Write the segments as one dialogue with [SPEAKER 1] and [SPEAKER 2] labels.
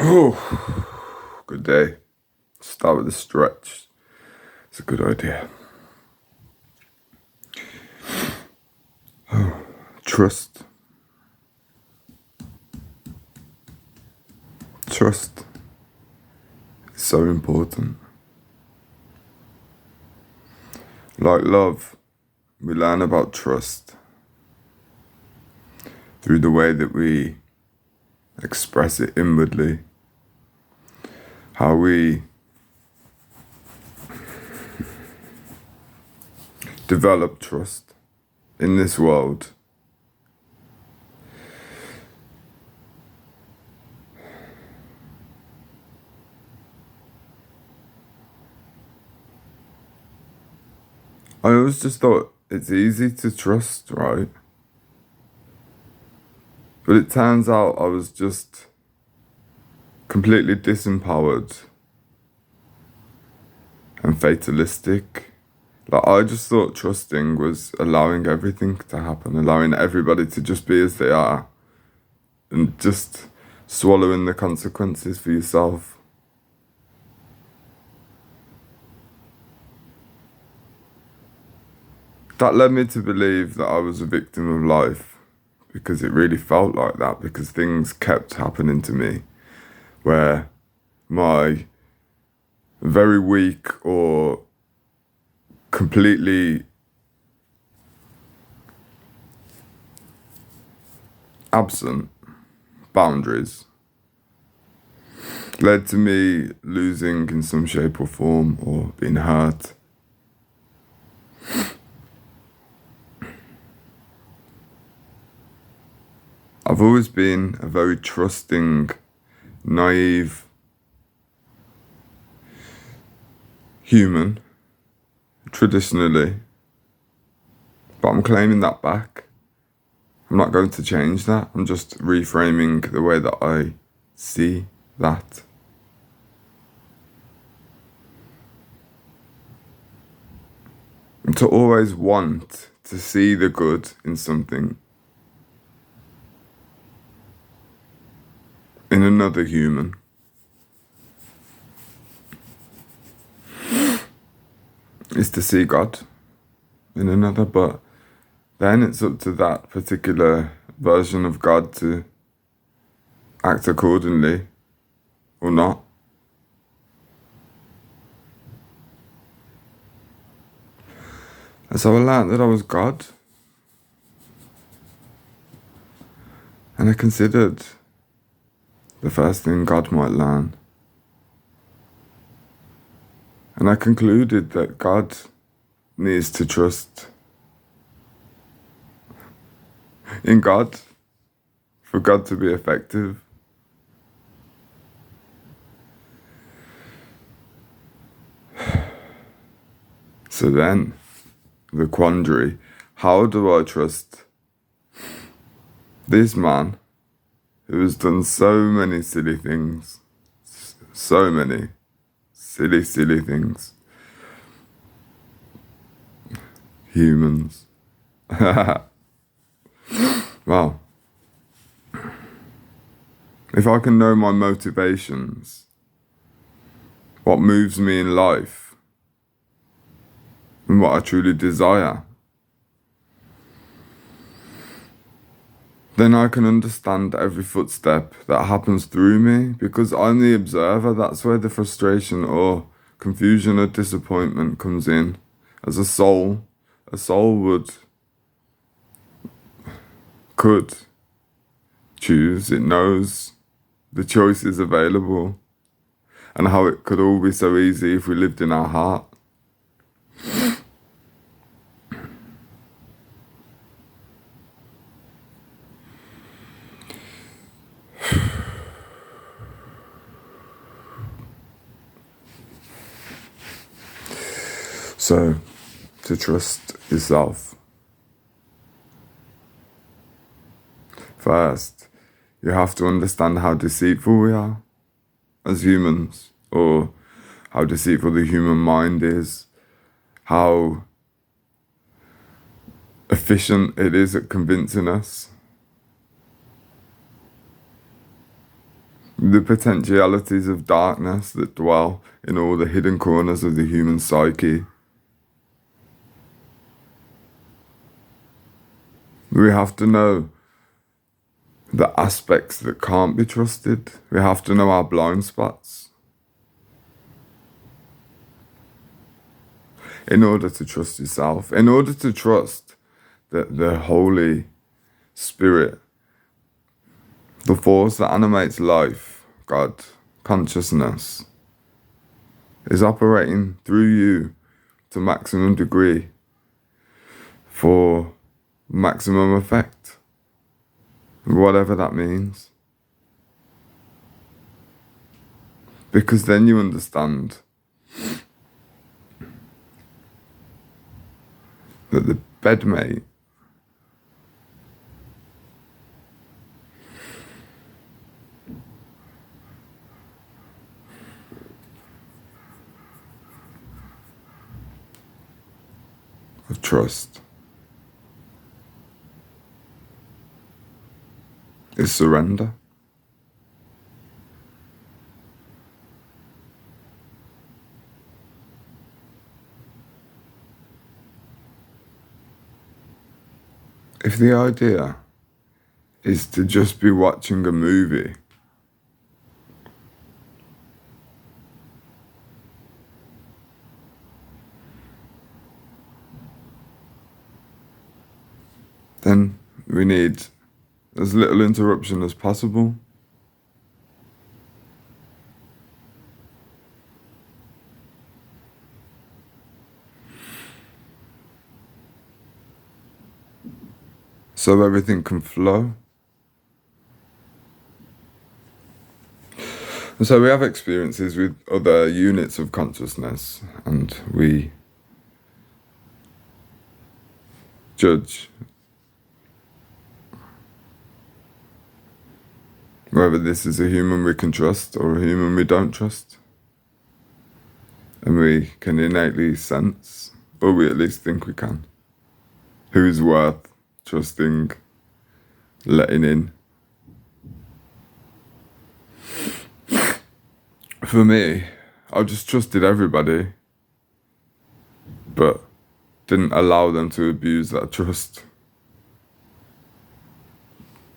[SPEAKER 1] Oh, good day. Start with a stretch. It's a good idea. Trust. Trust is so important. Like love, we learn about trust through the way that we express it inwardly, how we develop trust in this world. I always just thought it's easy to trust, right? But it turns out I was just completely disempowered and fatalistic. Like, I just thought trusting was allowing everything to happen, allowing everybody to just be as they are, and just swallowing the consequences for yourself. That led me to believe that I was a victim of life, because it really felt like that, because things kept happening to me where my very weak or completely absent boundaries led to me losing in some shape or form or being hurt. I've always been a very trusting, naive human, traditionally, but I'm claiming that back. I'm not going to change that. I'm just reframing the way that I see that. And to always want to see the good in something, in another human. Is to see God in another, but then it's up to that particular version of God to act accordingly or not. And so I learned that I was God, and I considered the first thing God might learn. And I concluded that God needs to trust in God for God to be effective. So then, the quandary, how do I trust this man who has done so many silly things, so many silly things? Humans. Well, if I can know my motivations, what moves me in life, and what I truly desire, then I can understand every footstep that happens through me, because I'm the observer. That's where the frustration or confusion or disappointment comes in. As a soul could choose. It knows the choice is available and how it could all be so easy if we lived in our heart. So, to trust yourself. First, you have to understand how deceitful we are as humans, or how deceitful the human mind is, how efficient it is at convincing us. the potentialities of darkness that dwell in all the hidden corners of the human psyche. We have to know the aspects that can't be trusted. We have to know our blind spots in order to trust yourself, in order to trust that the Holy Spirit, the force that animates life, God, consciousness, is operating through you to maximum degree for maximum effect, whatever that means. Because then you understand that the bedmate of trust is surrender. If the idea is to just be watching a movie, then we need as little interruption as possible. So everything can flow. And so we have experiences with other units of consciousness, and we judge whether this is a human we can trust or a human we don't trust. And we can innately sense, or we at least think we can, who's worth trusting, letting in. For me, I just trusted everybody, but didn't allow them to abuse that trust.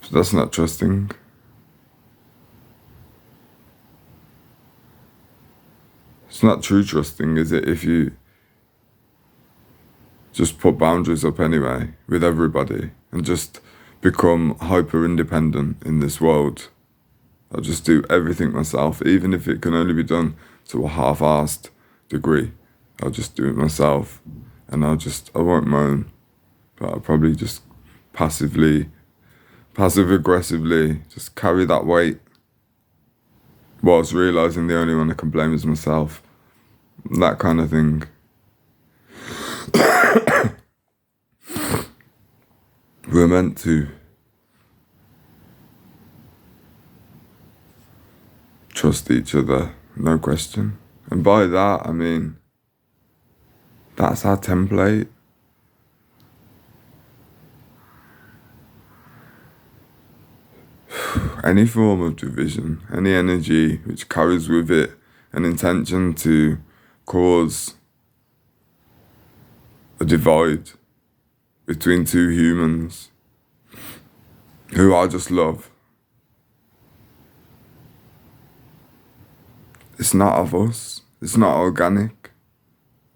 [SPEAKER 1] So that's not trusting. It's not true trusting, is it, if you just put boundaries up anyway with everybody and just become hyper independent in this world. I'll just do everything myself, even if it can only be done to a half-assed degree. I'll just do it myself, and I won't moan, but I'll probably just passive-aggressively just carry that weight whilst realising the only one I can blame is myself. That kind of thing. We're meant to trust each other, no question. And by that, I mean, that's our template. Any form of division, any energy which carries with it an intention to cause a divide between two humans who I just love. It's not of us. It's not organic.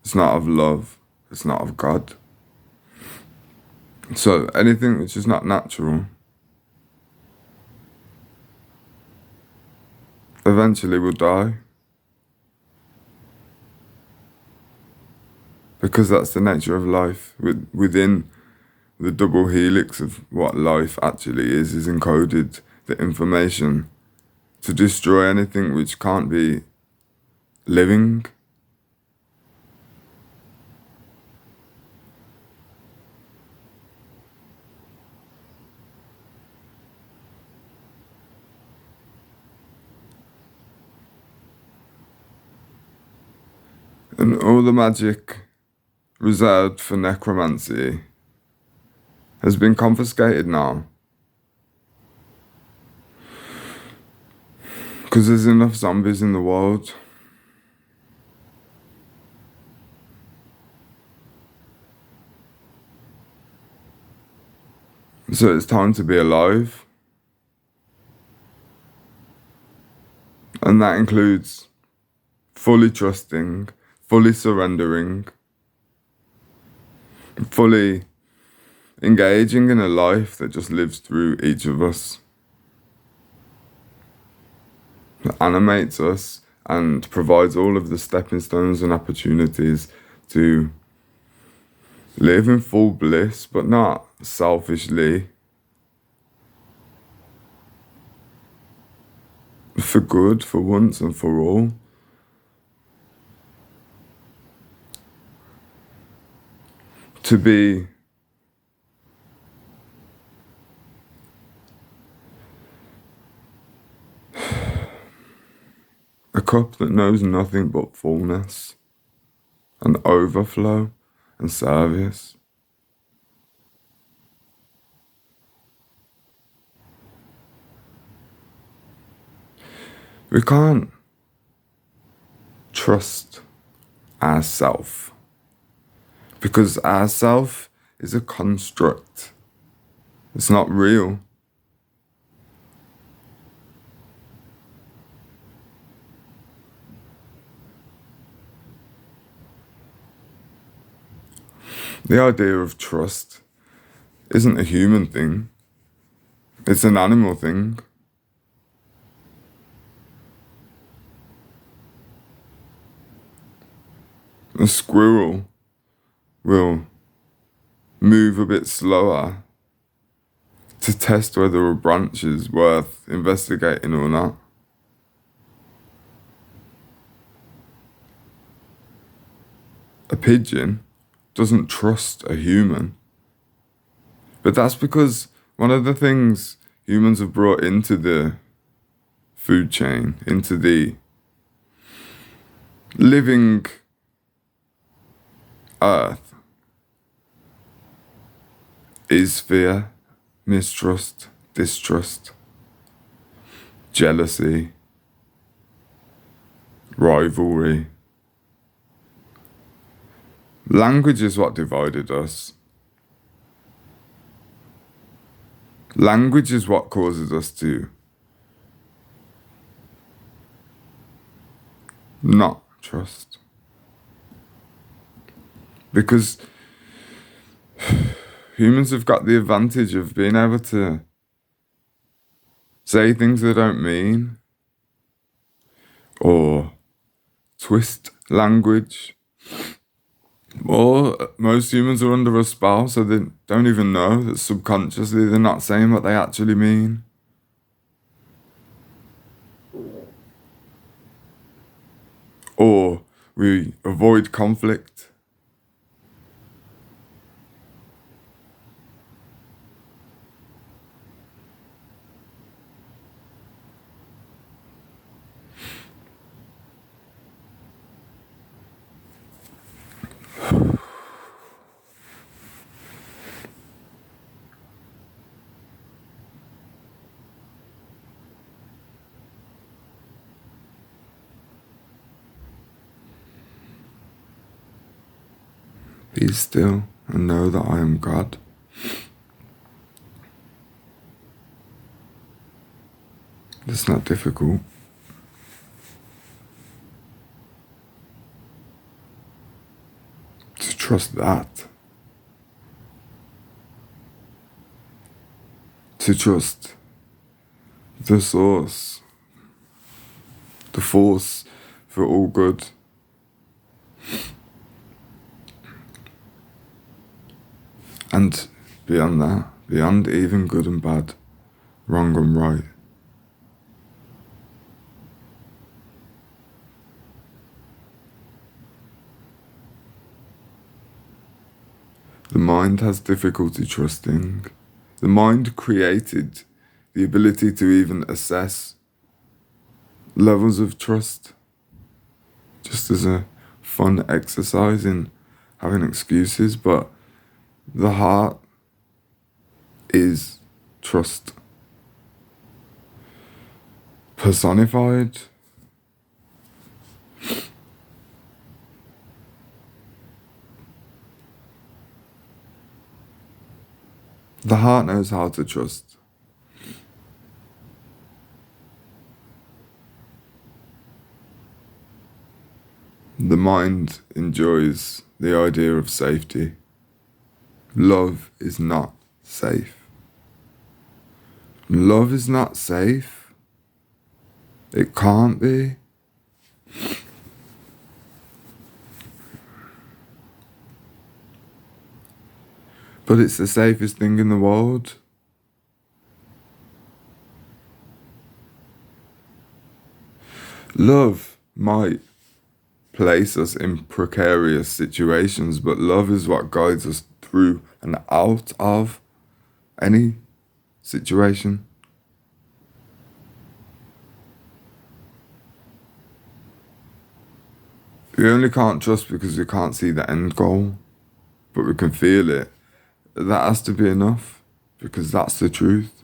[SPEAKER 1] It's not of love. It's not of God. So anything which is not natural eventually will die. Because that's the nature of life. Within the double helix of what life actually is encoded the information to destroy anything which can't be living. And all the magic reserved for necromancy has been confiscated now. Because there's enough zombies in the world. So it's time to be alive. And that includes fully trusting, fully surrendering, fully engaging in a life that just lives through each of us, that animates us and provides all of the stepping stones and opportunities to live in full bliss, but not selfishly, for good, for once and for all. To be a cup that knows nothing but fullness and overflow and service. We can't trust ourself because ourself is a construct. It's not real. The idea of trust isn't a human thing. It's an animal thing. A squirrel will move a bit slower to test whether a branch is worth investigating or not. A pigeon doesn't trust a human. But that's because one of the things humans have brought into the food chain, into the living earth, is fear, mistrust, distrust, jealousy, rivalry. Language is what divided us. Language is what causes us to not trust. Because humans have got the advantage of being able to say things they don't mean, or twist language, or most humans are under a spell, so they don't even know that subconsciously they're not saying what they actually mean. Or we avoid conflict. Be still and know that I am God. It's not difficult. To trust that. To trust the source, the force for all good. And beyond that, beyond even good and bad, wrong and right. The mind has difficulty trusting. The mind created the ability to even assess levels of trust, just as a fun exercise in having excuses, but the heart is trust. personified. The heart knows how to trust. The mind enjoys the idea of safety. Love is not safe. Love is not safe. It can't be. But it's the safest thing in the world. Love might place us in precarious situations, but love is what guides us through and out of any situation. We only can't trust because we can't see the end goal, but we can feel it. That has to be enough, because that's the truth.